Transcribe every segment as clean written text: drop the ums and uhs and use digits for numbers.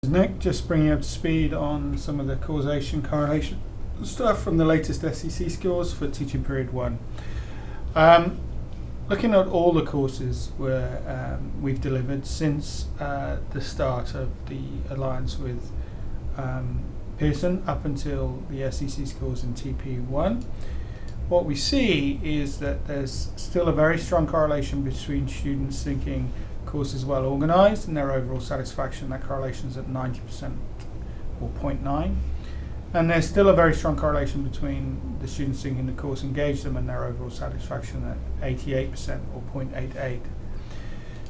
Nick, just bringing you up to speed on some of the causation correlation stuff from the latest SEC scores for teaching period 1. Looking at all the courses where we've delivered since the start of the alliance with Pearson up until the SEC scores in TP1, what we see is that there's still a very strong correlation between students thinking courses well organised and their overall satisfaction. That correlation is at 90% or 0.9, and there's still a very strong correlation between the students thinking the course engaged them and their overall satisfaction at 88% or 0.88.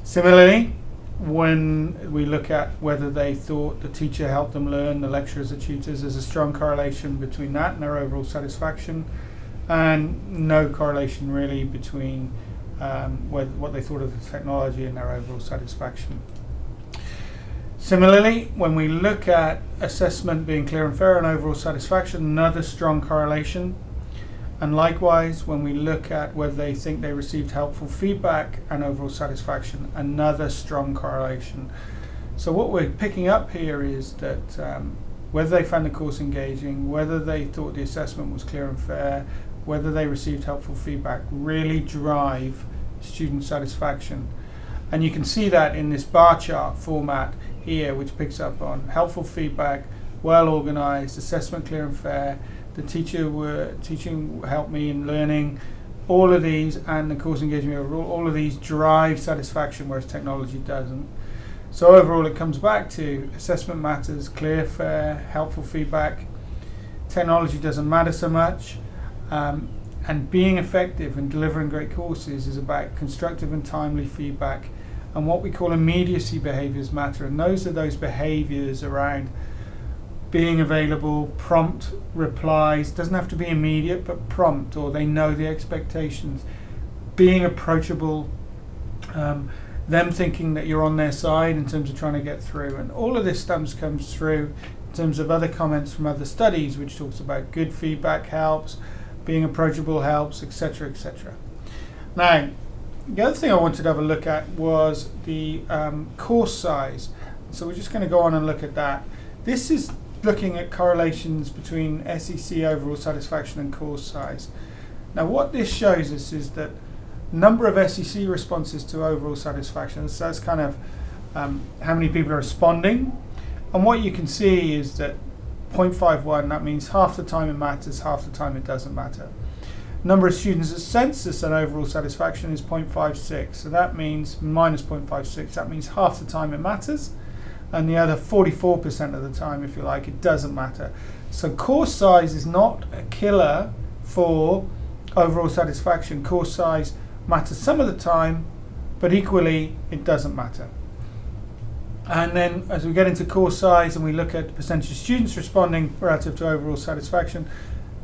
Similarly, when we look at whether they thought the teacher helped them learn, the lecturers, the tutors, there's a strong correlation between that and their overall satisfaction, and no correlation really between what they thought of the technology and their overall satisfaction. Similarly, when we look at assessment being clear and fair and overall satisfaction, another strong correlation. And likewise, when we look at whether they think they received helpful feedback and overall satisfaction, another strong correlation. So what we're picking up here is that whether they found the course engaging, whether they thought the assessment was clear and fair, whether they received helpful feedback, really drive student satisfaction. And you can see that in this bar chart format here, which picks up on helpful feedback, well organized, assessment clear and fair, the teaching helped me in learning, all of these, and the course engagement overall, all of these drive satisfaction, whereas technology doesn't. So overall it comes back to assessment matters, clear, fair, helpful feedback. Technology doesn't matter so much. And being effective and delivering great courses is about constructive and timely feedback, and what we call immediacy behaviors matter, and those are those behaviors around being available, prompt replies, doesn't have to be immediate but prompt, or they know the expectations, being approachable, them thinking that you're on their side in terms of trying to get through, and all of this stuff comes through in terms of other comments from other studies which talks about good feedback helps, being approachable helps, etc., etc. Now, the other thing I wanted to have a look at was the course size. So we're just going to go on and look at that. This is looking at correlations between SEC overall satisfaction and course size. Now, what this shows us is that number of SEC responses to overall satisfaction. So that's kind of how many people are responding. And what you can see is that 0.51, that means half the time it matters, half the time it doesn't matter. Number of students at census and overall satisfaction is 0.56, so that means minus 0.56, that means half the time it matters, and the other 44% of the time, if you like, it doesn't matter. So course size is not a killer for overall satisfaction. Course size matters some of the time, but equally it doesn't matter. And then as we get into course size and we look at the percentage of students responding relative to overall satisfaction,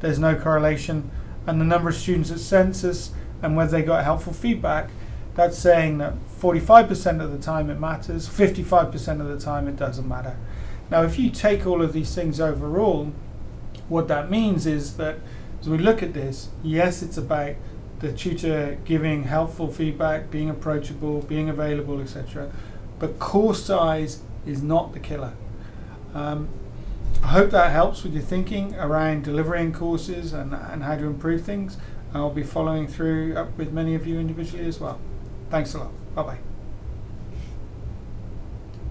there's no correlation. And the number of students at census and whether they got helpful feedback, that's saying that 45% of the time it matters, 55% of the time it doesn't matter. Now, if you take all of these things overall, what that means is that as we look at this, yes, it's about the tutor giving helpful feedback, being approachable, being available, etc. But course size is not the killer. I hope that helps with your thinking around delivering courses and how to improve things. I'll be following through up with many of you individually as well. Thanks a lot. Bye-bye.